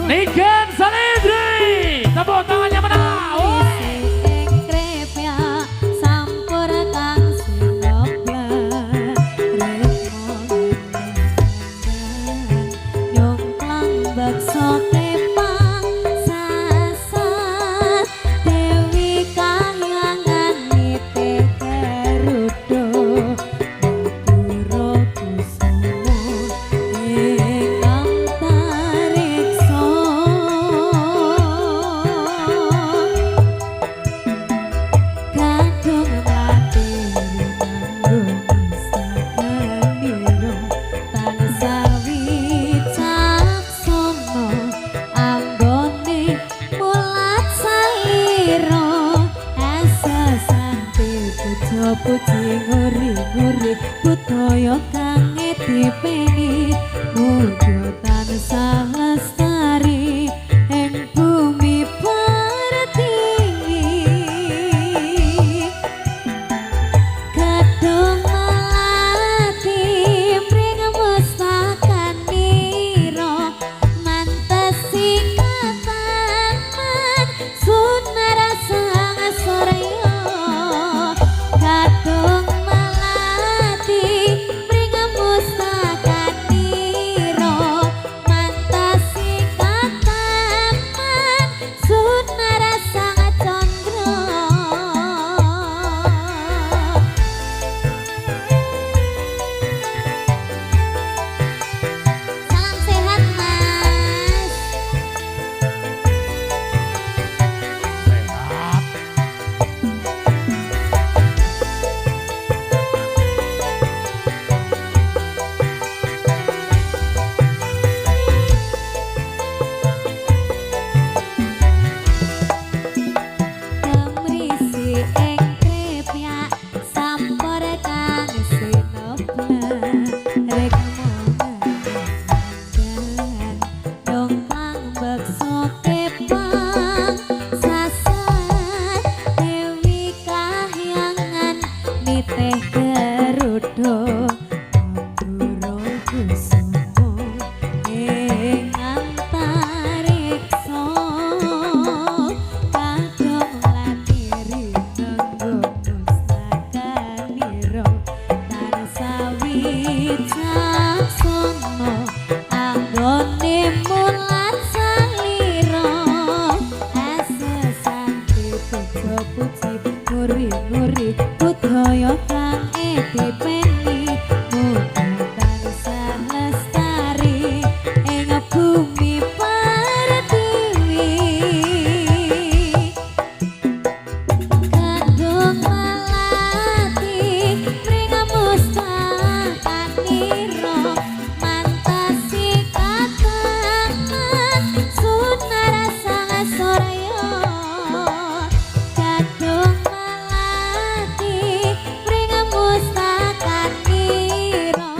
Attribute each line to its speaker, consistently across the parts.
Speaker 1: Niken Salendri, tepuk tangannya mana?
Speaker 2: Puji nguri-nguri budaya kang dipeni muga tansah lestari ing bumi pertiwi kadung melati mring mustakan nira mantesi kataman sunara sang soraya kadung melati mring mustakan nira mantesi kataman sunara sang candra. Salam sehat Mas. Kemrisi ing krepyak sampur kang sinoblan rek mongan dongkang beksa kepang sasat dewi kahyangan niteh garuda Guru kusumo ing antariksa kadung latiri nganggo mustakanira tansah wicaksana anggone mulat salira asesanti puji nguri-nguri budaya kang dipeni muga tansah lestari ing bumi pertiwi kadung melati mring mustakan nira mantesi kataman sunara sang soraya kadung melati mring mustakan nira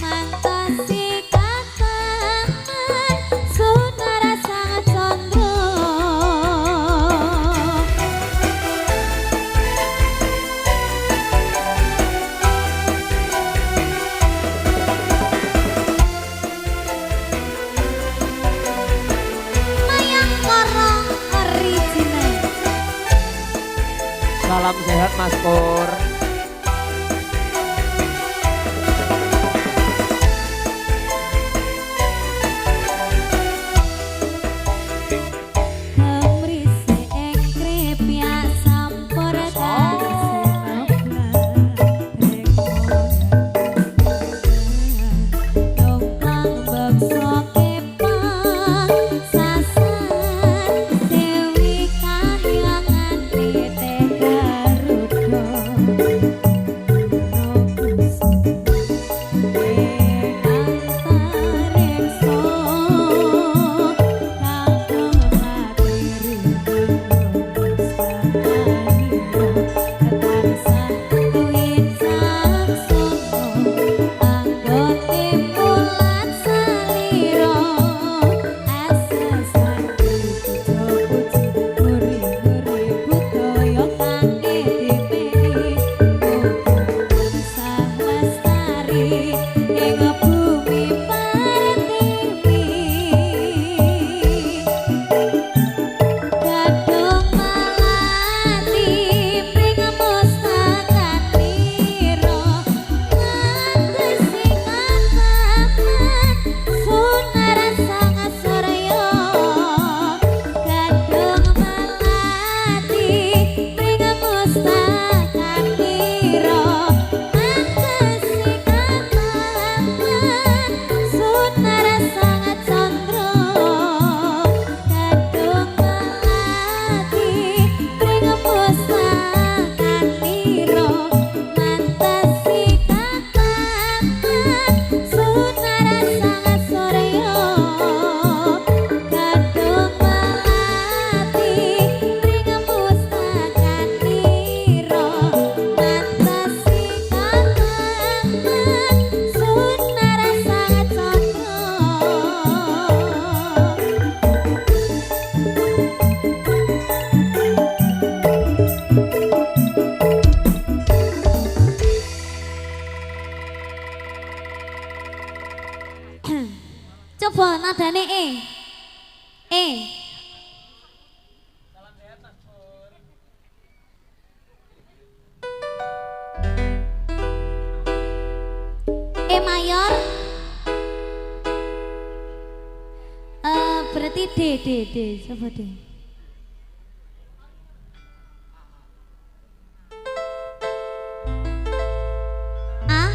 Speaker 2: mantesi kataman sunara sang candra. Mayangkara original.
Speaker 1: Salam sehat Mas Pur.
Speaker 2: Kemrisi ing krepyak sampur kang sinoblan rek mongan dongkang beksa kepang sasat dewi kahyangan niteh garuda E. E mayor. Berarti D. Coba D. A.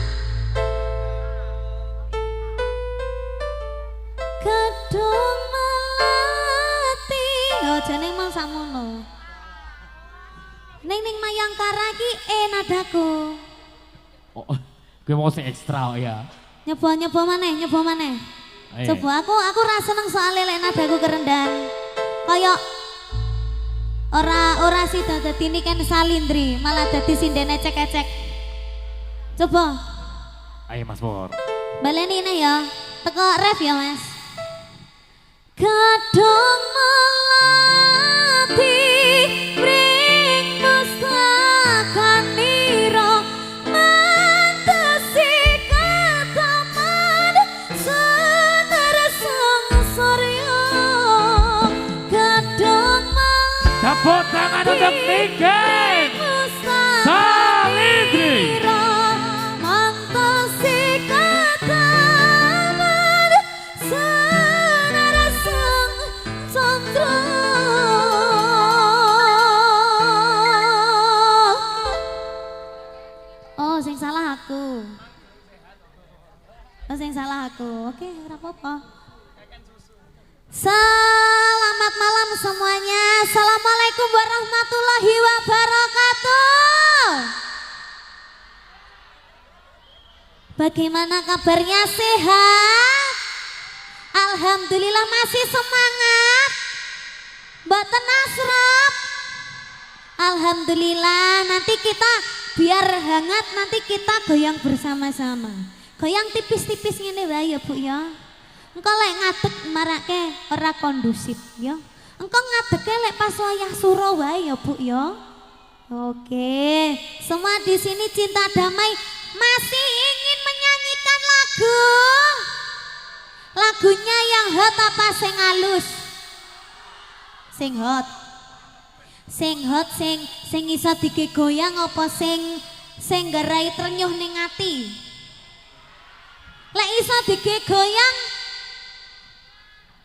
Speaker 2: Gedung melati. Oh, jane mang sakmono. Ning Mayangkara ki nadaku.
Speaker 1: Oh, gue mau sing ekstra ya.
Speaker 2: Nyoba maneh.
Speaker 1: Ayo.
Speaker 2: Coba aku ra seneng soalnya lek nadaku kerendahan. Kayak ora sida dadi ini kan salindri, malah dadi sinden ecek-ecek. Coba.
Speaker 1: Ayo Mas Pur.
Speaker 2: Baleni ini ya. Teko ref ya, Mas. Gedung melati mring pustakan niro mantesi ketaman seneresang surya. Gedung melati
Speaker 1: Tepuk tangan untuk Niken Salindri.
Speaker 2: Sing salah aku. Oke, ora apa-apa. Selamat malam semuanya. Assalamualaikum warahmatullahi wabarakatuh. Bagaimana kabarnya, sehat? Alhamdulillah masih semangat. Mboten nasrap. Alhamdulillah, nanti kita biar hangat nanti kita goyang bersama-sama. Goyang tipis-tipis ngene wae ya Bu ya. Engko lek ngadeg marake ora kondusif ya. Engko ngadege lek pas wayah suro wae ya Bu ya. Oke, semua di sini cinta damai masih ingin menyanyikan lagu. Lagunya yang hot apa sing halus? Sing hot. Sing iso digoyang apa sing nggarai trenyuh ning ati? Lek iso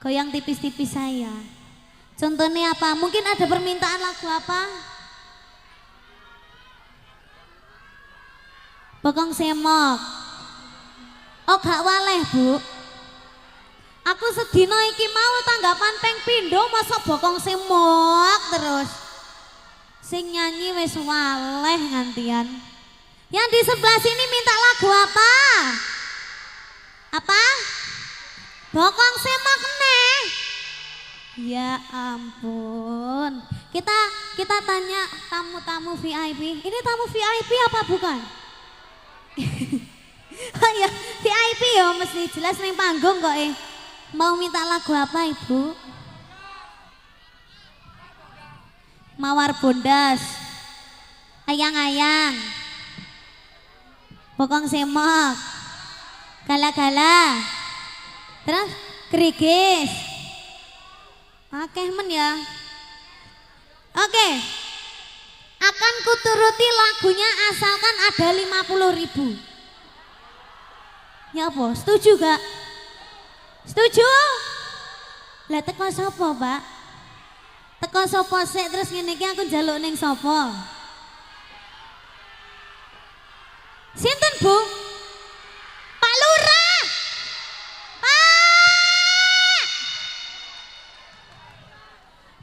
Speaker 2: goyang tipis-tipis saya. Contohnya apa? Mungkin ada permintaan lagu apa? Bokong semok. Oh gak waleh Bu. Aku sedina iki mau tanggapan peng pindho masa bokong semok terus. Sing nyanyi wis waleh ngantian. Yang di sebelah sini minta lagu apa? Apa? Bokong semok neh. Ya ampun. Kita tanya tamu-tamu VIP. Ini tamu VIP apa bukan? Oh ya, VIP ya mesti jelas ning panggung kok Mau minta lagu apa Ibu? Mawar Bondas. Ayang-ayang. Bokong semok. Gala-gala. Terus kerigis. Akeh men ya. Oke. Akan kuturuti lagunya asalkan ada 50.000. Ya apa? Setuju gak? Setuju? Lah teko sapa, Pak? Teko sapa sik terus ngene iki aku njaluk ning sapa? Sinten, Bu? Pak Lurah.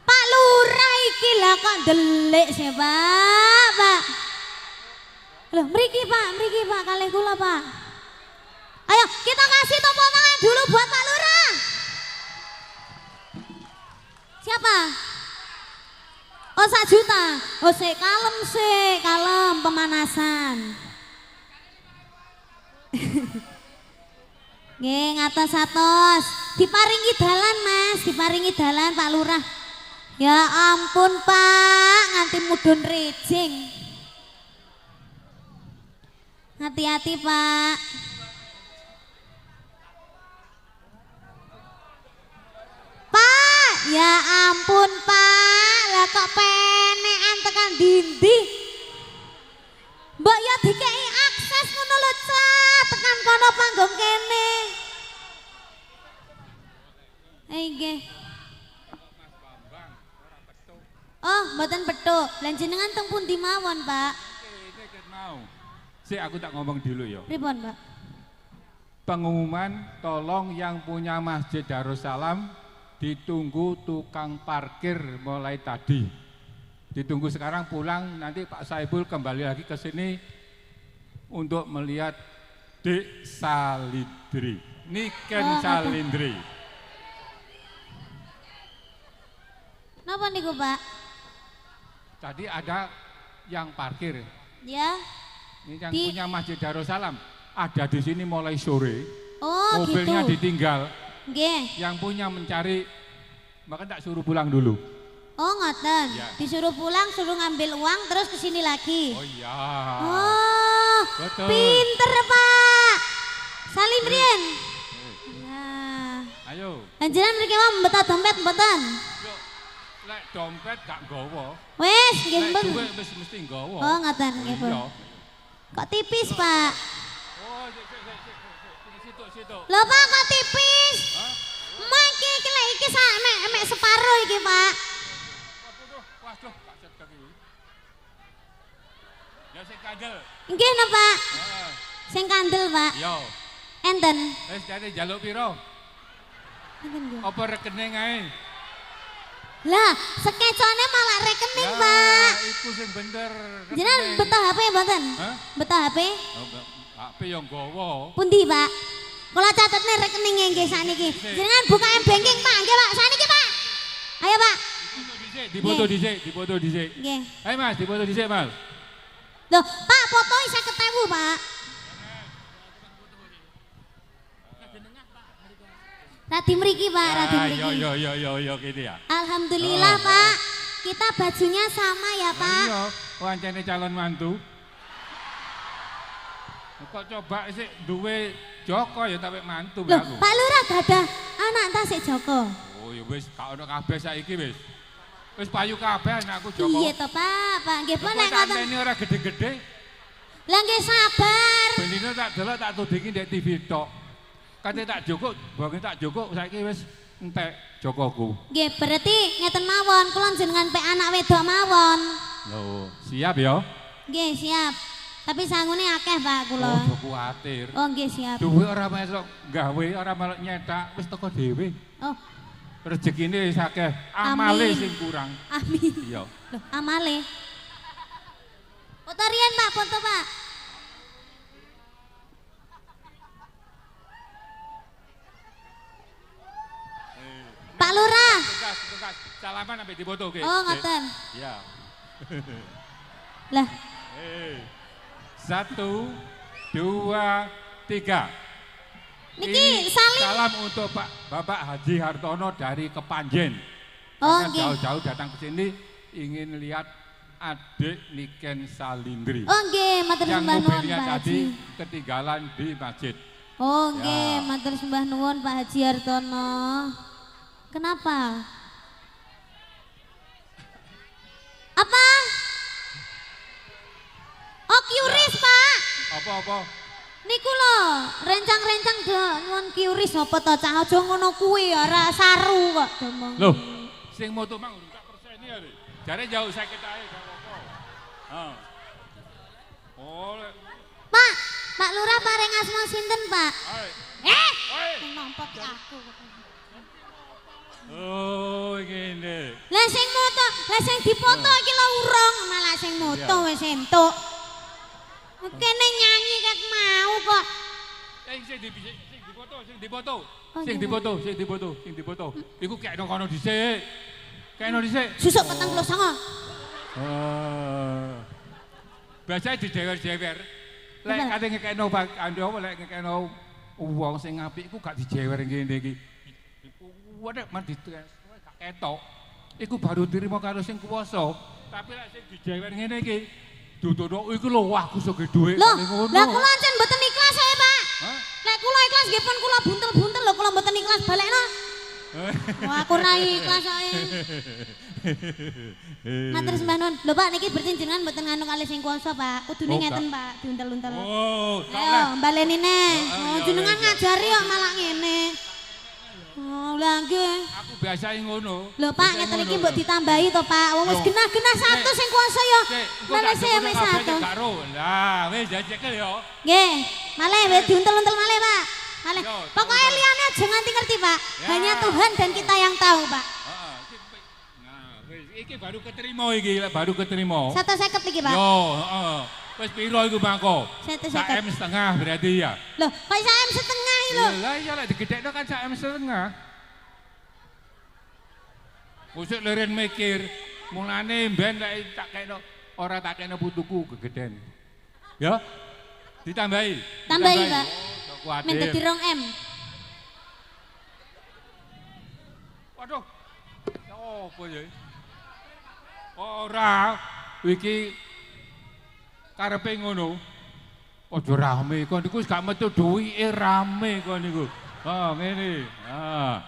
Speaker 2: Pak Lurah iki lah kok ndelik sih, Pak. Loh, mriki Pak, kalih kula, Pak. Ayo, kita kasih tepuk tangan dulu buat Pak Lurah. Siapa? Oh, 1 juta. Oh, kalem pemanasan. Nggih, ngatos-atos. Diparingi dalan, Mas, diparingi dalan Pak Lurah. Ya ampun, Pak, nganti mudhun rejing. Hati-hati, Pak. Pak, kok penekan tekan dindi. Mbok ya dikei akses ngono lho, Cak. Tekan kono panggung kene. Nggih. Oh, mboten petuk. Lan jenengan teng pundi mawon, Pak?
Speaker 3: Ini kan mau. Sik aku tak ngomong dulu ya.
Speaker 2: Pripun, Pak?
Speaker 3: Pengumuman tolong yang punya Masjid Darussalam ditunggu tukang parkir mulai tadi. Ditunggu sekarang pulang, nanti Pak Saibul kembali lagi ke sini untuk melihat Dek Salindri. Niken Salindri.
Speaker 2: Napa niku, Pak?
Speaker 3: Tadi ada yang parkir.
Speaker 2: Ya.
Speaker 3: Ini yang punya Masjid Darussalam ada di sini mulai sore.
Speaker 2: Oh,
Speaker 3: mobilnya
Speaker 2: gitu.
Speaker 3: ditinggal.
Speaker 2: Nggih.
Speaker 3: Yang punya mencari, maka tak suruh pulang dulu.
Speaker 2: Oh, ngoten.
Speaker 3: Ya.
Speaker 2: Disuruh pulang, suruh ngambil uang terus ke sini lagi.
Speaker 3: Oh iya.
Speaker 2: Oh.
Speaker 3: Betul.
Speaker 2: Pinter, Pak. Salim riyen. Nah.
Speaker 3: Ayo.
Speaker 2: Lanjutan mriki wae mbeta dompet mboten.
Speaker 3: Yuk. Lek dompet gak nggawa.
Speaker 2: Wes, nggih
Speaker 3: Lek
Speaker 2: mben.
Speaker 3: duit wis mesti nggawa.
Speaker 2: Oh, ngoten nggih, Bu.
Speaker 3: Iya.
Speaker 2: Kok tipis, Pak?
Speaker 3: Oh, situ.
Speaker 2: Lho, Pak, kok tipis?
Speaker 3: Hah?
Speaker 2: Mak iki lek iki sak mek separo iki, Pak.
Speaker 3: Waduh, Pak Sedek iki. Ya sing kandel.
Speaker 2: Nggih napa, Pak?
Speaker 3: Heeh.
Speaker 2: Sing kandel, Pak.
Speaker 3: Yo.
Speaker 2: Enten.
Speaker 3: Wis dadi njaluk piro?
Speaker 2: Enten nggih.
Speaker 3: Apa rekening ae?
Speaker 2: Lah, skecone malah rekening, Pak.
Speaker 3: Iku sing bener.
Speaker 2: Jenengan betah HP mboten?
Speaker 3: Hah?
Speaker 2: Betah HP?
Speaker 3: Oh, HP yang nggawa.
Speaker 2: Pundi, Pak? Kula catetne rekeninge nggih sakniki. Jenengan buka M-banking, Pak. Nggih, Pak. Sakniki, Pak. Ayo, Pak.
Speaker 3: Dipoto dhisik.
Speaker 2: Nggih.
Speaker 3: Ayo Mas, dipoto dhisik, Mas.
Speaker 2: Loh, Pak, foto 50.000, Pak. Radi mriki, Pak, radi mriki.
Speaker 3: Yo gini ya.
Speaker 2: Alhamdulillah,
Speaker 3: Oh,
Speaker 2: Pak. Kita bajunya sama ya, Pak.
Speaker 3: Iya, wancane calon mantu. Kok coba sih duwe Joko ya tapi mantu
Speaker 2: Loh,
Speaker 3: aku.
Speaker 2: Pak Lurah gadah anak ta sik Joko.
Speaker 3: Oh ya wis gak ono kabeh saiki wis. Wis payu kabeh anakku Joko.
Speaker 2: Iya to, Pak. Pak nggih pun nek ngoten.
Speaker 3: Ini ora gede-gede.
Speaker 2: Lah nggih sabar.
Speaker 3: Bendino tak delok tak tudingi ndek TV tok. Kate tak joko, bonge tak joko saiki wis entek Jokoku.
Speaker 2: Nggih, berarti ngeten mawon, kula jenengan pek anak wedok mawon.
Speaker 3: Loh, siap ya?
Speaker 2: Nggih, siap. Tapi sangune akeh, Pak, kula.
Speaker 3: Oh, kuwatir.
Speaker 2: Oh, nggih, siap.
Speaker 3: Duwe ora mesok gawe, ora melok nyetak, wis teko dhewe.
Speaker 2: Oh,
Speaker 3: Rezekine wis akeh, amale
Speaker 2: Amin.
Speaker 3: sing kurang.
Speaker 2: amin.
Speaker 3: Iya.
Speaker 2: Loh, amale. Foto riyen, Pak, foto, Pak. Pak Lurah.
Speaker 3: Tugas. Salaman sampai dipoto oke.
Speaker 2: Oh, ngoten.
Speaker 3: Iya.
Speaker 2: Lah,
Speaker 3: 1, 2, 3.
Speaker 2: niki
Speaker 3: Ini
Speaker 2: salim.
Speaker 3: salam untuk Bapak Haji Hartono dari Kepanjen.
Speaker 2: Oh,
Speaker 3: Karena
Speaker 2: nggih.
Speaker 3: jauh-jauh datang ke sini ingin lihat adik Niken Salindri.
Speaker 2: Oh, nggih, matur
Speaker 3: yang
Speaker 2: sembah nuwun,
Speaker 3: mobilnya
Speaker 2: Pak
Speaker 3: tadi
Speaker 2: Haji.
Speaker 3: ketinggalan di masjid.
Speaker 2: Oh, nggih,
Speaker 3: Ya.
Speaker 2: matur sembah nuwun Pak Haji Hartono. Kenapa? Apa? Oh, QRIS, Pak.
Speaker 3: Apa-apa?
Speaker 2: Niku lho, rencang-rencang do nuwun QRIS apa to, Cak? Aja ngono kuwi ya, ora saru kok domong.
Speaker 3: Loh, sing moto mang tak perseni ya. Jare jauh sakit ae gak apa-apa. Heeh. Oh,
Speaker 2: Pak, Pak Lurah paring asma sinten, Pak?
Speaker 3: ae.
Speaker 2: Eh,
Speaker 3: Oi.
Speaker 2: sing nampak ki aku.
Speaker 3: Oh, ngene.
Speaker 2: Lah sing moto, lah sing dipoto iki lho urung, malah sing moto wis entuk. Kene nyanyi ket mau kok.
Speaker 3: Sing dipoto.
Speaker 2: Oh,
Speaker 3: Sing
Speaker 2: iya.
Speaker 3: dipoto. Iku kekno kono dhisik. Kekno dhisik.
Speaker 2: Susuk 49.
Speaker 3: Oh. Biasanya dijewer-jewer. Lek
Speaker 2: Apa?
Speaker 3: kate ngekekno ando lek ngekekno wong sing apik iku gak dijewer ngene iki. Iku wae mandi gak ketok. Iku baru dirimo karo sing kuwasa. Tapi lek sing dijewer ngene iki dudono iku lho wah aku soge dhuwit
Speaker 2: Loh,
Speaker 3: kali ngono.
Speaker 2: lah kula ancen mboten ikhlas ae, Pak.
Speaker 3: Hah?
Speaker 2: Lek kula ikhlas nggih pun kula buntel-buntel lho, kula mboten ikhlas balekno. Wah, aku rai ikhlas ae. Matur sembah nuwun. Lho Pak niki berarti jenengan mboten nganu kalih sing kuwasa, Pak. Kudune ngeten, Pak, diuntel-untel.
Speaker 3: Oh,
Speaker 2: Ayo, baleni neh. Oh, jenengan ngajari kok malah ngene. Oh, lha nggih.
Speaker 3: Aku biasa ngono.
Speaker 2: Lho Pak, ngeten iki mbok ditambahi to, Pak. Wong wis genah-genah 100 sing kuwasa ya. Malah sih wis 100.
Speaker 3: Lah, wis jajekel yo.
Speaker 2: Nggih, malah wis diuntel-untel malah, Pak. Malah. Pokoknya liyane aja nganti ngerti, Pak. Hanya Tuhan dan kita yang tahu, Pak.
Speaker 3: Nah, wis iki baru keterima iki, baru keterima.
Speaker 2: 150 iki, Pak.
Speaker 3: Yo, heeh. Wis piro iku mangko?
Speaker 2: 150.
Speaker 3: 1 M setengah berarti ya.
Speaker 2: Loh, kok iso M setengah iki lho?
Speaker 3: Lah iya lek digedhekno kan 1 M setengah. Usuk leren mikir, mulane ben lek tak kena ora tak kena putuku gegeden. Ya. Ditambahi.
Speaker 2: Tambahi, Pak.
Speaker 3: Kuatir.
Speaker 2: Men dadi 2 M.
Speaker 3: Waduh. Apa ya? Ora iki karepe ngono. Aja rame kon niku wis gak metu duwike rame kon niku. Ha ngene. Ha.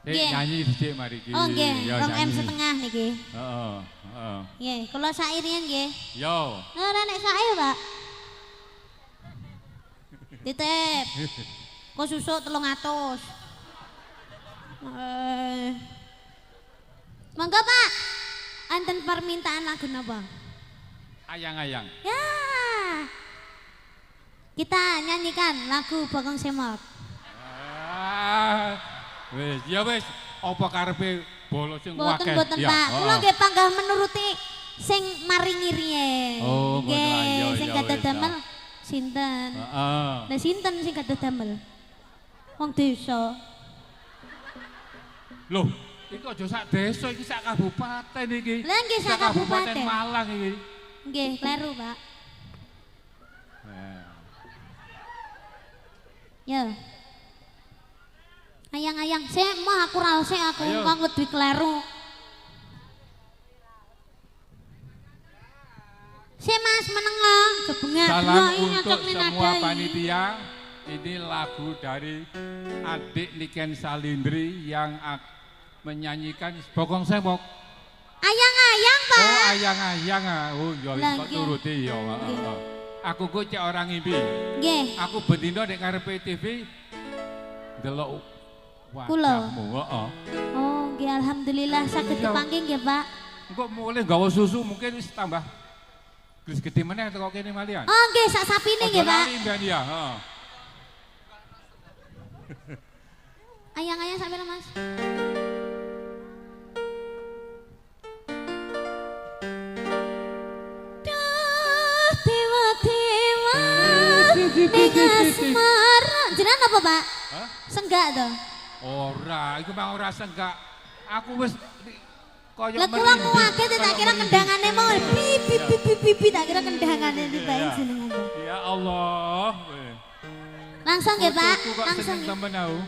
Speaker 2: Nggih.
Speaker 3: Nyanyi dhisik mari iki.
Speaker 2: Oh nggih,
Speaker 3: Ya,
Speaker 2: 2 M
Speaker 3: nyanyi.
Speaker 2: setengah niki.
Speaker 3: Heeh, heeh.
Speaker 2: Nggih, kula sairian nggih.
Speaker 3: Yo.
Speaker 2: Ora nek sair, Pak. Titip. Kok susuk 300. Monggo, Pak. Anten permintaan lagu napa?
Speaker 3: Ayang-ayang.
Speaker 2: Ya. Kita nyanyikan lagu Bokong Semok.
Speaker 3: Wis, ya wis. Apa karepe bolo sing
Speaker 2: Boten
Speaker 3: akeh?
Speaker 2: boten
Speaker 3: Ya,
Speaker 2: Pak. Kula nggih panggah menuruti sing maringi riyen.
Speaker 3: Oh, ngono lah, iya,
Speaker 2: sing
Speaker 3: iya,
Speaker 2: kados
Speaker 3: wis,
Speaker 2: damel sinten?
Speaker 3: Heeh.
Speaker 2: Lah sinten sing kados damel? Wong desa.
Speaker 3: Loh, iki aja sak desa, iki sak kabupaten iki.
Speaker 2: Lah nggih sak kabupaten.
Speaker 3: Malang iki.
Speaker 2: Nggih, kleru, Pak. Ya. Ayang-ayang, sik mau aku raos sik aku
Speaker 3: Ayo.
Speaker 2: kok wedi kleru. Sik Mas menengo, kebengat
Speaker 3: Salam untuk semua panitia. Ini lagu dari adik Niken Salindri yang menyanyikan Bokong Semok.
Speaker 2: Ayang-ayang, Pak.
Speaker 3: Oh, ayang-ayang ah. Oh, ya wis
Speaker 2: Lah,
Speaker 3: kok
Speaker 2: nggih.
Speaker 3: turuti ya. Heeh. Aku ku cek orang ngimpi.
Speaker 2: Nggih.
Speaker 3: Aku bendino nek ngarepe TV delok
Speaker 2: Kula.
Speaker 3: wajahmu, heeh.
Speaker 2: Oh, nggih alhamdulillah saged
Speaker 3: Iya.
Speaker 2: dipanggih nggih, Pak.
Speaker 3: Engko mulai nggawa susu mungkin wis tambah glis gede meneh teko kene malian.
Speaker 2: Oh, nggih sak sapine nggih, Pak.
Speaker 3: Lali mbiyen ya, heeh.
Speaker 2: Ayang-ayang sampeyan, Mas. Duh, tiba-tiba ning asmara. Jenengan apa, Pak?
Speaker 3: Hah?
Speaker 2: Senggak to?
Speaker 3: Ora, iku mah ora senggak. Aku wis koyo
Speaker 2: Lah kula ngaget tak kira kendangane mau pipi tak kira kendangane dibae jenengan.
Speaker 3: Ya Allah.
Speaker 2: Langsung nggih, Pak.
Speaker 3: Aku kok
Speaker 2: Langsung.
Speaker 3: seneng
Speaker 2: nggih.
Speaker 3: temen aku.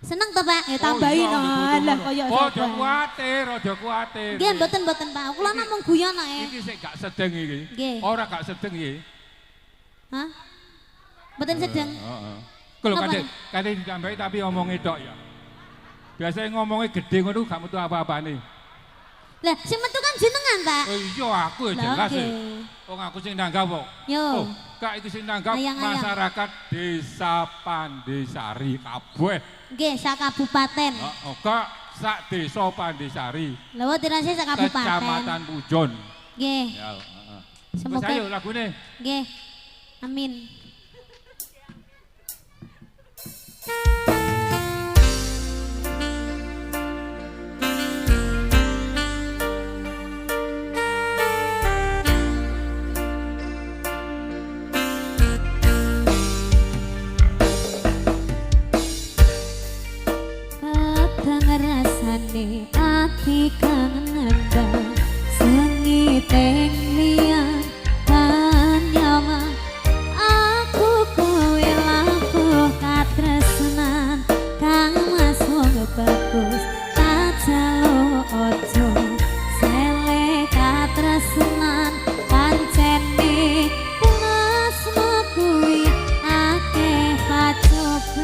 Speaker 2: Seneng to, Pak? Ya tambahin lah koyo
Speaker 3: Ojo
Speaker 2: sapa.
Speaker 3: kuwatir, ojo kuwatir.
Speaker 2: Nggih, mboten Pak. Kula namung guyon ae.
Speaker 3: Iki sik gak sedeng iki.
Speaker 2: Nggih.
Speaker 3: Ora gak sedeng iki.
Speaker 2: Hah? Mboten sedeng.
Speaker 3: Heeh. Kalau
Speaker 2: Napa
Speaker 3: kadek
Speaker 2: nih?
Speaker 3: kadek ditambahi tapi ngomongnya tok ya. Biasanya ngomongnya gede ngono gak metu apa-apane.
Speaker 2: Lah, sing metu kan jenengan, Pak.
Speaker 3: Oh iya aku ya
Speaker 2: Lah,
Speaker 3: jelas.
Speaker 2: nggih.
Speaker 3: Wong aku sing nanggap kok.
Speaker 2: Yo.
Speaker 3: Oh, Kak iki sing nanggap
Speaker 2: Ayang-ayang.
Speaker 3: masyarakat Desa Pandesari kabeh.
Speaker 2: Nggih, sak kabupaten.
Speaker 3: Heeh, Kak sak Desa Pandesari,
Speaker 2: Lha wae dirase sak kabupaten.
Speaker 3: Kecamatan Pujon.
Speaker 2: Nggih.
Speaker 3: Ya, heeh.
Speaker 2: Semoga-
Speaker 3: Wis ayo lagune.
Speaker 2: Nggih. Amin. Kadang rasane ati kangen sengiteng liyan panyawa aku kowe labuh katresnan kang masuk bagus kajalo ojo sele katresnan pancene masmu kuwi akeh pacobaan.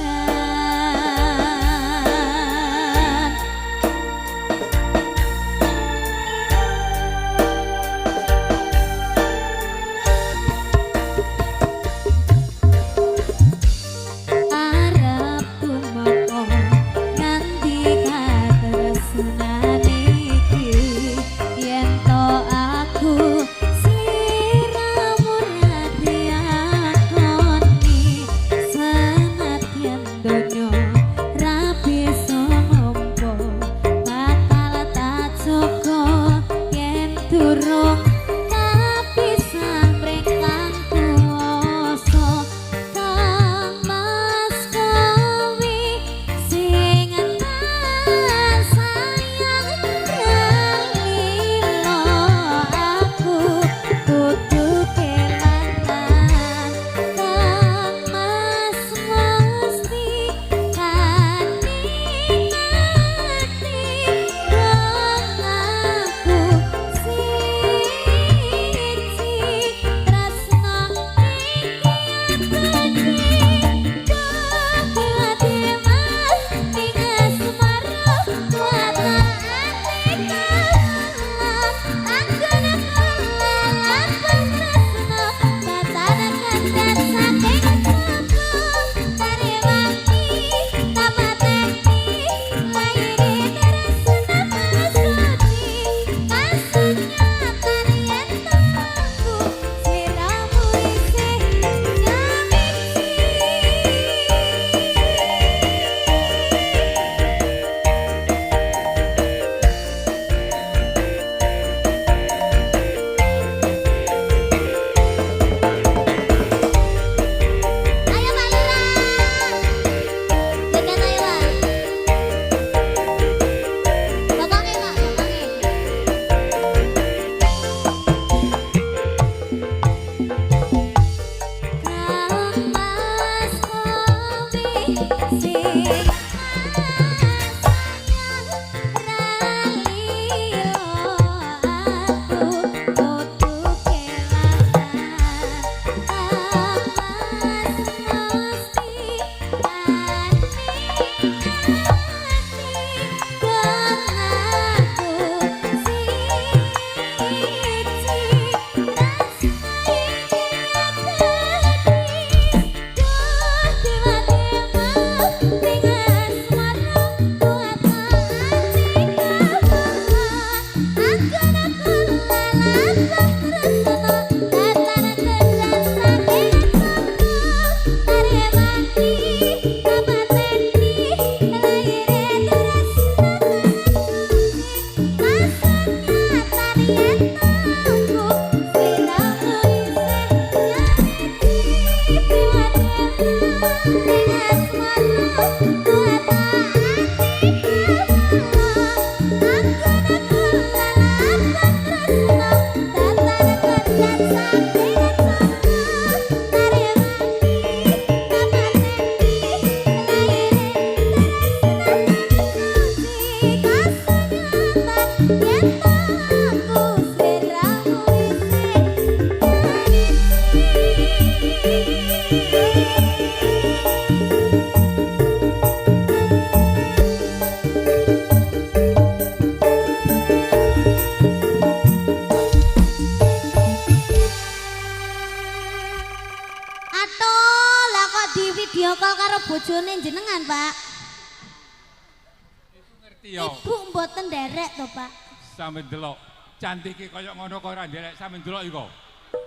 Speaker 3: ngerti ya.
Speaker 2: Ibu mboten nderek to, Pak.
Speaker 3: Sampe delok. Cantike kaya ngono kok ora nderek sampe delok iko.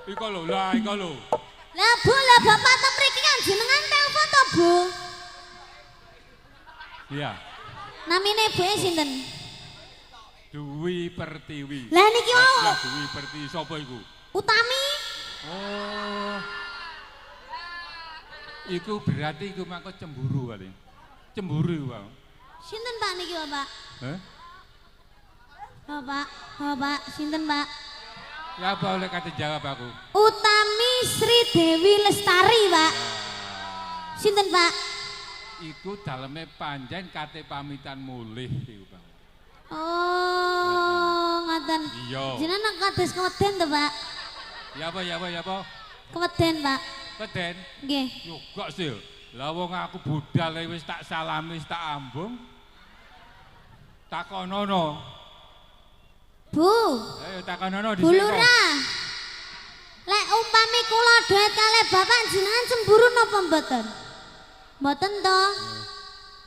Speaker 3: Iko lho, lah iko lho.
Speaker 2: Lah Bu, lah Bapak to mriki kan jenengan telepon to, Bu.
Speaker 3: Iya.
Speaker 2: Namine ibuke sinten?
Speaker 3: Dwi Pertiwi.
Speaker 2: Lah niki wau.
Speaker 3: Ya Dwi Pertiwi sapa iku?
Speaker 2: Utami.
Speaker 3: Oh. Iku berarti iku mangko cemburu kali. Cemburu iku, Bang.
Speaker 2: Sinten Pak niki, Bapak?
Speaker 3: Hah?
Speaker 2: Bapak, sinten Pak?
Speaker 3: Ya apa oleh kata jawab aku?
Speaker 2: Utami Sri Dewi Lestari, Pak. Sinten Pak?
Speaker 3: Iku daleme panjen kate pamitan mulih iku, Bang.
Speaker 2: Oh, ngoten.
Speaker 3: Iya.
Speaker 2: Jenengan kados keweden to, Pak?
Speaker 3: Ya apa?
Speaker 2: Keweden, Pak.
Speaker 3: Keden?
Speaker 2: Nggih.
Speaker 3: Yo gak sih. Lah wong aku budal wis tak salami, wis tak ambung. Takonono.
Speaker 2: Bu.
Speaker 3: Ayo takonono di
Speaker 2: Bu Lurah. Lek umpami kula duet kalih Bapak jenengan cemburu napa mboten? Mboten to.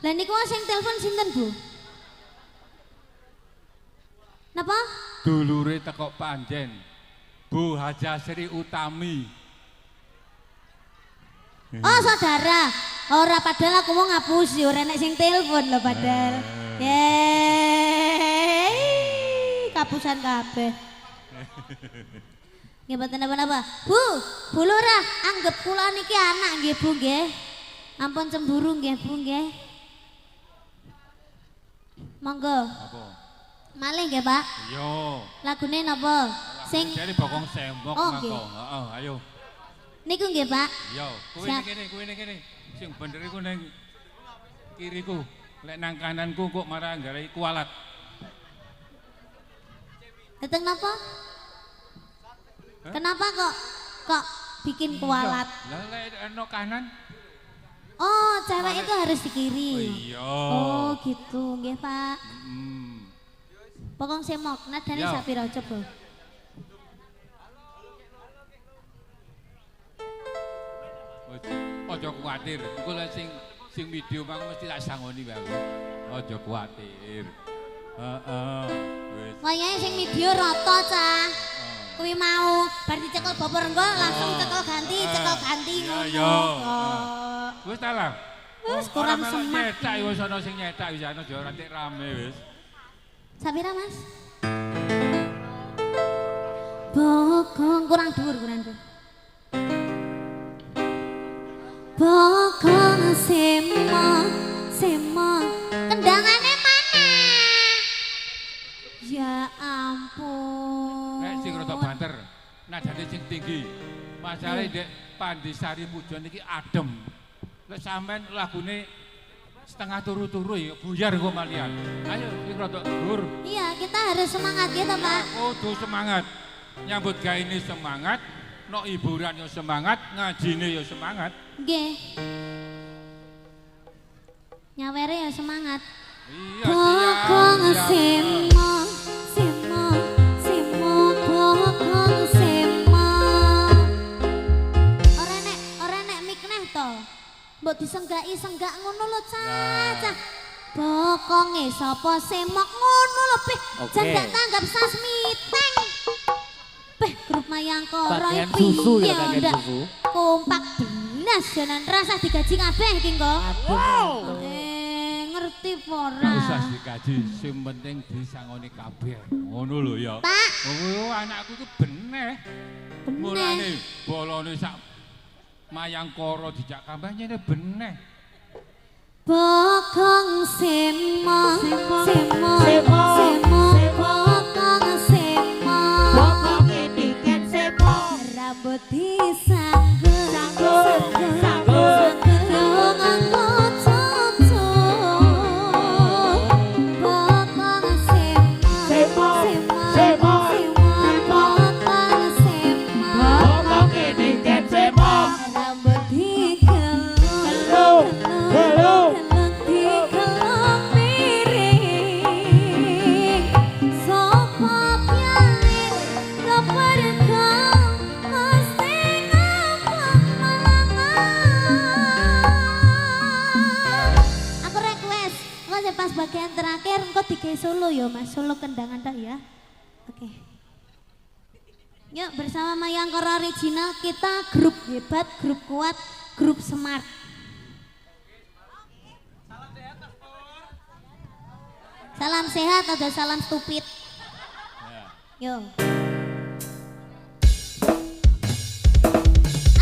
Speaker 2: Lah niku sing telepon sinten, Bu? Napa?
Speaker 3: Dulure teko panjen. Bu Haja Sri Utami.
Speaker 2: Oh, saudara. Ora padahal aku mau ngapus yo ora nek sing telepon lho padahal. Yeay. Kapusan kabeh. Nggih mboten napa-napa. Bu Lurah, anggap kula niki anak nggih Bu nggih. Ampun cemburu nggih Bu nggih. Monggo.
Speaker 3: Apa?
Speaker 2: Malih nggih, Pak.
Speaker 3: Iya.
Speaker 2: Lagune napa? Sing
Speaker 3: Jadi bokong sembok
Speaker 2: Oh,
Speaker 3: mangko.
Speaker 2: nggih.
Speaker 3: Heeh, ayo.
Speaker 2: niku nggih, Pak.
Speaker 3: Iya, kuwi
Speaker 2: Siap.
Speaker 3: ning kene. Sing bener iku ning kiriku. Lek nang kananku kok marah nggarai kualat.
Speaker 2: Dateng napa? Kenapa kok bikin kualat?
Speaker 3: Lah lek ono kanan.
Speaker 2: Oh, cewek itu harus di
Speaker 3: Oh
Speaker 2: kiri.
Speaker 3: iya.
Speaker 2: Oh, gitu, nggih, Pak.
Speaker 3: Hmm.
Speaker 2: Pokong semok, nadane
Speaker 3: Ya.
Speaker 2: sapira coba.
Speaker 3: Aja kuwatir. Engko lek sing video mang mesti tak sangoni wae. Aja kuwatir. Heeh. Wis.
Speaker 2: Wayahe sing video rata, Cah. Kuwi mau bar dicekel bobor engko langsung cekel ganti.
Speaker 3: Iya,
Speaker 2: ngono.
Speaker 3: iya.
Speaker 2: Kok.
Speaker 3: Wis ta lah.
Speaker 2: Wis kurang
Speaker 3: Ora melok
Speaker 2: semak.
Speaker 3: nyetak wis ana sing nyetak wis ana aja rantik rame wis.
Speaker 2: Sapira, Mas? Bokong kurang dhuwur. Bokong semo kendangane mana? Ya ampun.
Speaker 3: Nek sing rada banter, nadane sing tinggi. Masalahe Dek Pandisari Pujon iki adem. Lek sampean lagune setengah turu-turu ya buyar kok malian. Ayo sing rada dhuwur.
Speaker 2: Iya, kita harus semangat gitu, Pak.
Speaker 3: Kudu semangat. Nyambut gawe ini semangat, no hiburan yo semangat, ngajine yo semangat.
Speaker 2: Nggih. Nyawere ya semangat.
Speaker 3: Iya,
Speaker 2: Bokong semo bokong semo. Ora nek mik neh to. Mbok disenggaki ngono lho, Cah. Bokonge sapa semok ngono lho, Pih. Jan gak tanggap sasmiteng. Pih, grup Mayangkara
Speaker 1: Bagian
Speaker 2: iki
Speaker 1: susu ya,
Speaker 2: ya,
Speaker 1: bagian
Speaker 2: ndak.
Speaker 1: susu.
Speaker 2: Kompak belas jalan rasa digaji kabeh iki kok. Ngerti apa ora?
Speaker 3: Gak usah dikaji, sing penting disangoni kabeh. Ngono lho ya.
Speaker 2: Pak,
Speaker 3: Oh, anakku itu beneh. Mulane bolone sak Mayangkara dijak kampanye beneh.
Speaker 2: bokong semo bokong semo rambut disanggur longan kocok bokong semo bokong semo rambut digelung digelung miring terakhir engko digawe solo ya Mas, solo kendangan tak ya. Oke. Yuk bersama Mayangkara Original kita grup hebat, grup kuat, grup smart. Salam sehat atau salam stupid. Yo.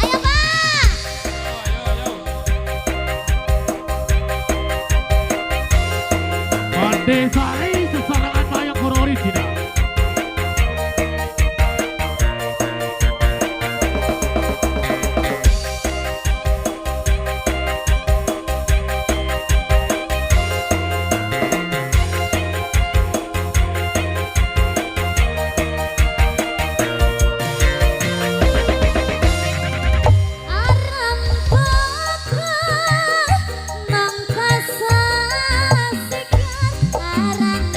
Speaker 2: Ayo Pak.
Speaker 1: Mendesai sesarangan Mayangkara Original.
Speaker 2: Aram baka nang kasasikan aran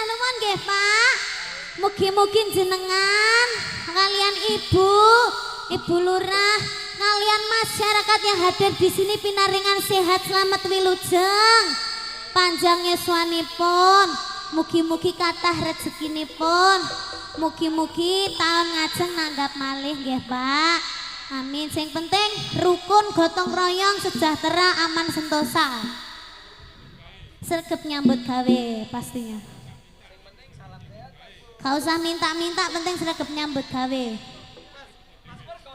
Speaker 2: Matur nuwun nggih, Pak. Mugi-mugi jenengan kalian Ibu Lurah, kalian masyarakat yang hadir di sini pinaringan sehat selamat wilujeng. Panjang yuswanipun, mugi-mugi kathah rezekinipun. Mugi-mugi tahun ngajeng nanggap malih nggih, Pak. Amin. Sing penting rukun, gotong royong, sejahtera, aman sentosa. Sregep nyambut gawe pastinya. Gak usah minta-minta, penting sregep nyambut gawe.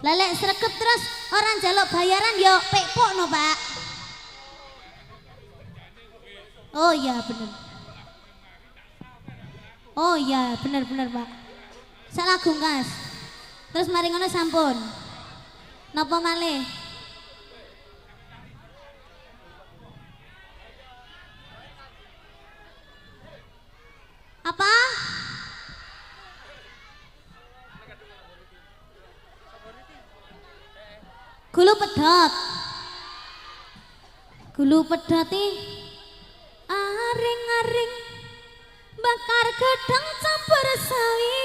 Speaker 2: Lelek sregep terus orang jaluk bayaran yo pekpok no, Pak. Oh iya bener. Oh iya bener Pak. Salah gungkas. Terus mari ngono sampun. Napa malih? Apa? Gulu pedot. Gulu pedot aring-aring bakar gedang campur sawi.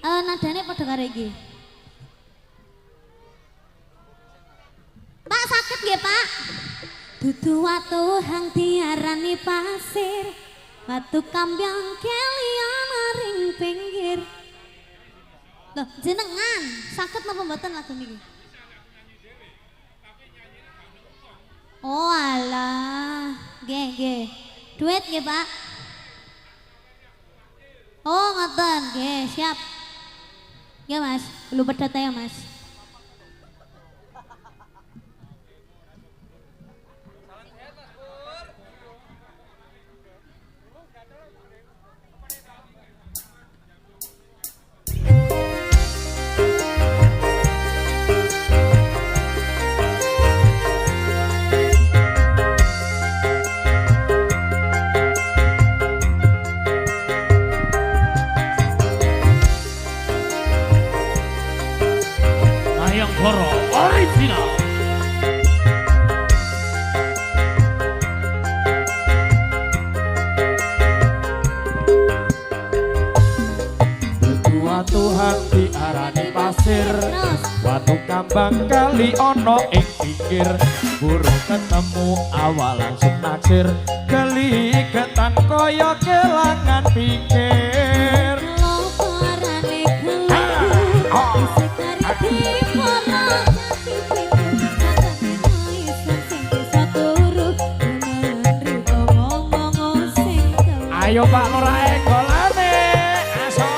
Speaker 2: Nadane padha karo iki. Pak sakit nggih, Pak? Dudu watu hang diarani pasir. Watu kambyang kelian ring pinggir. Loh, jenengan sakit napa mboten lagu niki? Oh alah, nggih. Duit nggih, Pak? Oh ngoten, nggih, siap. Nggih, Mas. Belum pedot ya, Mas.
Speaker 1: Koro original.
Speaker 4: Tuhan diarani pasir, watu kambang kali ono ing pinggir. Burung ketemu awal langsung naksir, geli getan koyo kelangan pikir.
Speaker 1: Ayo Pak Lurah golane aso.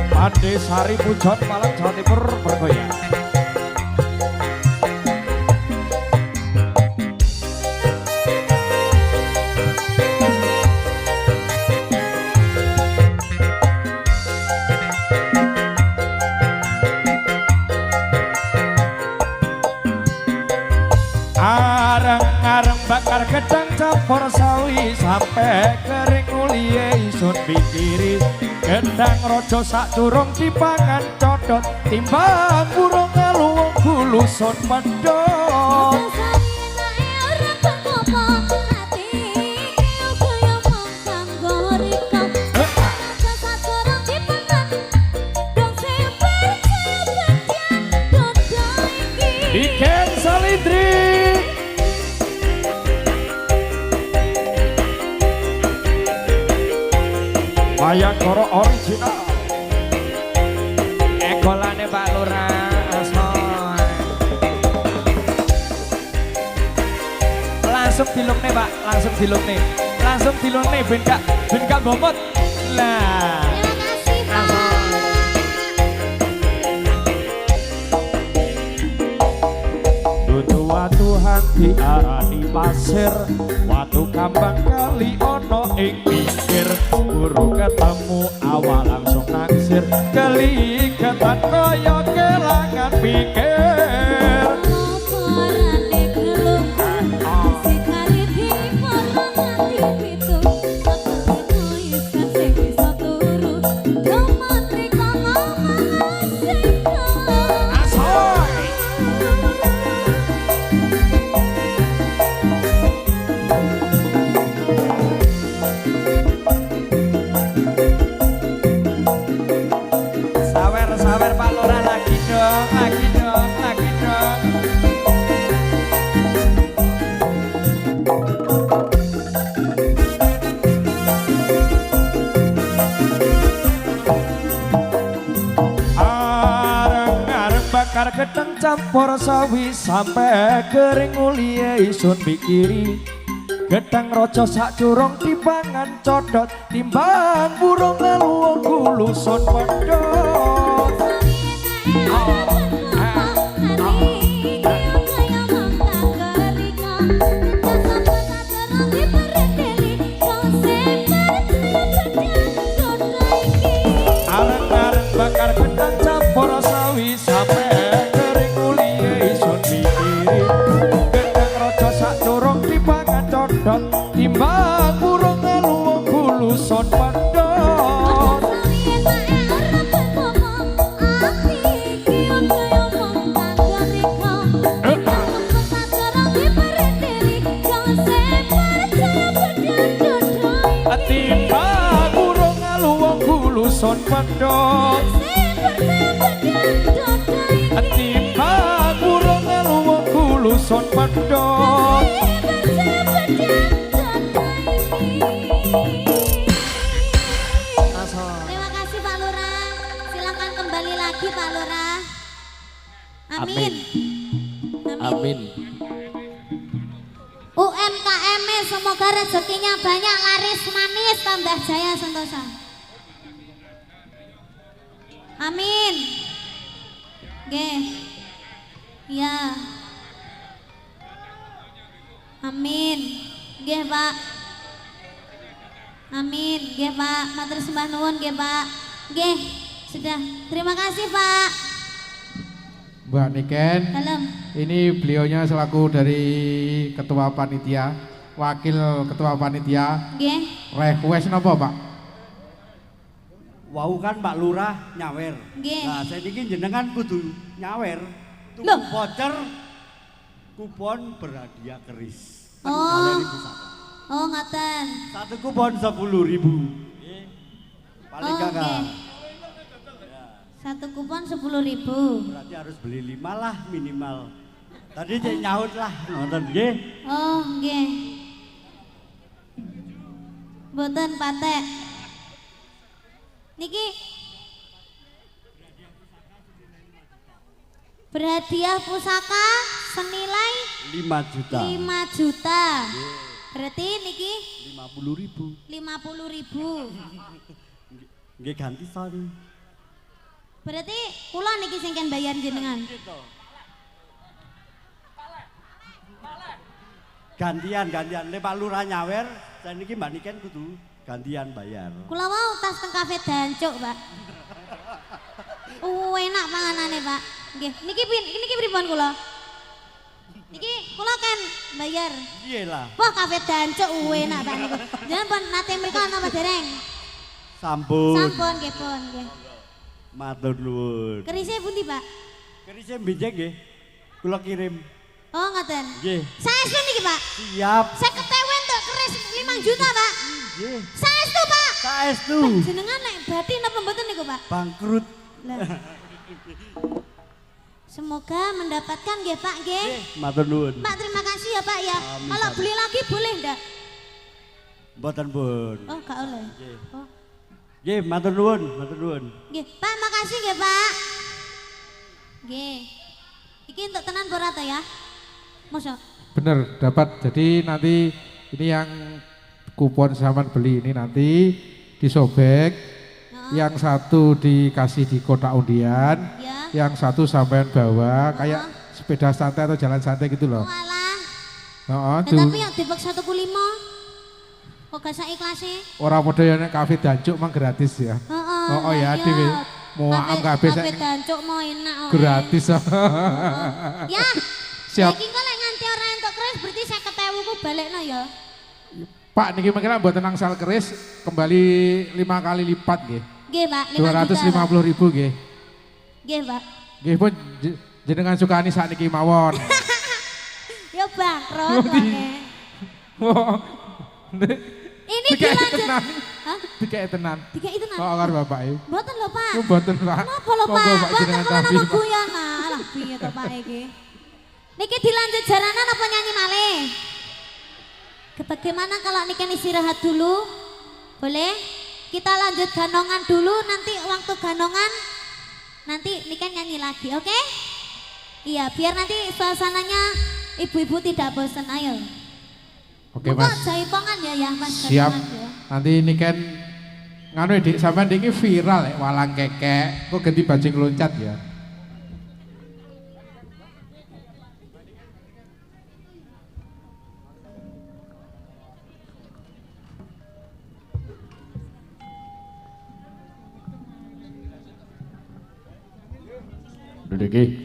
Speaker 4: Pande Sari Pujon Malang Jawa Timur bergoyang. Areng-areng bakar gedang campur sawi sampai kering uliye isun pikiri. Gedang rojo sak durung dipangan codot, timbang burung ngeluwung gulusun pedot. Iken Salidri Wayang Koro original.
Speaker 5: Golane Pak Lurah asoy. Langsung dilumne Pak, langsung dilumne ben gak bomot. Lah.
Speaker 2: Terima kasih, Pak.
Speaker 4: Watu hang diarani pasir, watu kambang kali ono ing pinggir. Burung ketemu awal langsung naksir, geli getan koyo kelangan pikir. campur sawi sampai kering mulia isun pikiri gedang rojo sak curung dipangan codot timbang burung ngeluwung gulusun pedot areng-areng bakar gedang campur sawi sampai kering mulia isun pikiri gedang rojo sak curung dipangan codot timbang burung ngeluwung gulusun pedot timbang burung ngeluwung gulusun pedot timbang burung ngeluwung gulusun pedot
Speaker 2: Terima kasih Pak Lurah. Silakan kembali lagi Pak Lurah. Amin.
Speaker 5: Amin.
Speaker 2: UMKM semoga rezekinya banyak, laris manis, tambah jaya sentosa. Amin. Nggih. Ya. Amin. Nggih, Pak. Amin. Nggih, Pak. Matur sembah nuwun nggih, Pak. Nggih. Sudah. Terima kasih, Pak.
Speaker 6: Mbak Niken,
Speaker 2: Dalam.
Speaker 6: ini beliaunya selaku dari ketua panitia, wakil ketua panitia.
Speaker 2: Nggih.
Speaker 6: Request napa, Pak?
Speaker 7: Wau kan Pak Lurah nyawer.
Speaker 2: Nggih.
Speaker 7: Nah, saya ini jenengan kudu nyawer. Tuku
Speaker 2: Loh.
Speaker 7: voucher kupon berhadiah keris. Kan
Speaker 2: Oh.
Speaker 7: Galeri Pusaka.
Speaker 2: Oh, ngoten.
Speaker 7: Satu kupon 10.000. Paling
Speaker 2: Oh,
Speaker 7: gak
Speaker 2: nggih. Satu kupon 10.000.
Speaker 7: berarti harus beli 5 lah minimal. Tadi cek nyaut lah nonton nggih.
Speaker 2: Oh, nggih. Boten patek. Niki berhadiah pusaka senilai
Speaker 7: 5 juta.
Speaker 2: 5 juta. Berarti niki
Speaker 7: 50.000.
Speaker 2: 50.000.
Speaker 7: Nggih ganti son.
Speaker 2: Berarti kula niki sing kan bayar jenengan.
Speaker 7: Gantian. Le Pak Lurah nyawer, saya niki Mbak Niken kudu gantian bayar.
Speaker 2: Kula mau tas teng kafe Dancuk, Pak. Enak panganane, Pak. Nggih, niki pripun kula? Niki kula kan bayar.
Speaker 7: Iya lah.
Speaker 2: Wah, kafe Dancuk enak Pak niku. Jangan pun nate mriko napa dereng?
Speaker 7: Sampun.
Speaker 2: Sampun nggih pun nggih.
Speaker 7: Matur nuwun.
Speaker 2: Kerise pundi, Pak?
Speaker 7: Kerisnya bijak nggih. Kula kirim.
Speaker 2: Oh, ngoten.
Speaker 7: Nggih.
Speaker 2: Saestu niki, Pak.
Speaker 7: Siap.
Speaker 2: 50.000 untuk keris 5 juta, Pak.
Speaker 7: Nggih.
Speaker 2: Saestu, Pak.
Speaker 7: Saestu.
Speaker 2: Jenengan nek batin napa mboten niku, Pak?
Speaker 7: Bangkrut.
Speaker 2: Lah. Semoga mendapatkan nggih, Pak nggih.
Speaker 7: Matur nuwun.
Speaker 2: Pak, terima kasih ya, Pak ya.
Speaker 7: Amin,
Speaker 2: Kalau
Speaker 7: amin.
Speaker 2: beli lagi boleh ndak?
Speaker 7: Mboten pun.
Speaker 2: Oh, gak oleh. Oh.
Speaker 7: Nggih, matur nuwun, matur nuwun.
Speaker 2: Nggih, Pak, makasih nggih, Pak. Nggih. Iki untuk tenan ora ta ya? Mosok.
Speaker 6: Bener, dapat. Jadi nanti ini yang kupon zaman beli ini nanti disobek, yang satu dikasih di kotak undian,
Speaker 2: Ya.
Speaker 6: yang satu sampean bawa kayak sepeda santai atau jalan santai gitu loh.
Speaker 2: Walah.
Speaker 6: Oh,
Speaker 2: Tapi yang dibek 1,5. Kok gak sak ikhlase?
Speaker 6: orang model yang kafe Dancuk mang gratis ya.
Speaker 2: Heeh.
Speaker 6: Oh, ya, Dewi. Mau kabeh
Speaker 2: Kafe
Speaker 6: sak-
Speaker 2: Dancuk mau enak oe.
Speaker 6: Gratis.
Speaker 2: Ya.
Speaker 6: Siap.
Speaker 2: Iki kok lek nganti ora entuk keris berarti 50.000 ku balekno ya.
Speaker 6: Pak niki mengkira buat angsal keris kembali 5 kali lipat nggih.
Speaker 2: Nggih, Pak. 5 juta.
Speaker 6: 250.000 nggih.
Speaker 2: Nggih, Pak.
Speaker 6: Nggih pun jenengan sukani sakniki mawon.
Speaker 2: Ya bangkrut wae.
Speaker 6: Wah.
Speaker 2: Ini
Speaker 6: Dikae
Speaker 2: dilanjut.
Speaker 6: tenan.
Speaker 2: Hah?
Speaker 6: Dikae tenan.
Speaker 2: Tiga itu nah.
Speaker 6: Kok karo Bapak e.
Speaker 2: Mboten lho, Pak.
Speaker 6: Ku mboten, Pak.
Speaker 2: Napa lho, Pak?
Speaker 6: Monggo, Pak,
Speaker 2: Mboten
Speaker 6: jenengan
Speaker 2: kula
Speaker 6: tampi,
Speaker 2: nama
Speaker 6: Pak.
Speaker 2: guyon. Alah, piye to Pak iki? Niki dilanjut jaranan apa nyanyi malih? Bagaimana kalau Niken istirahat dulu? Boleh? Kita lanjut ganongan dulu, nanti waktu ganongan nanti Niken nyanyi lagi, oke? Iya, biar nanti suasananya ibu-ibu tidak bosan. Ayo.
Speaker 6: Oke Mas.
Speaker 2: Jaipongan ya Mas.
Speaker 6: Siap.
Speaker 2: Jaipongan ya.
Speaker 6: Nanti ini kan nganu dik sampean ini viral ya walang kekek. Kok ganti bajing loncat ya.
Speaker 4: Udah deh,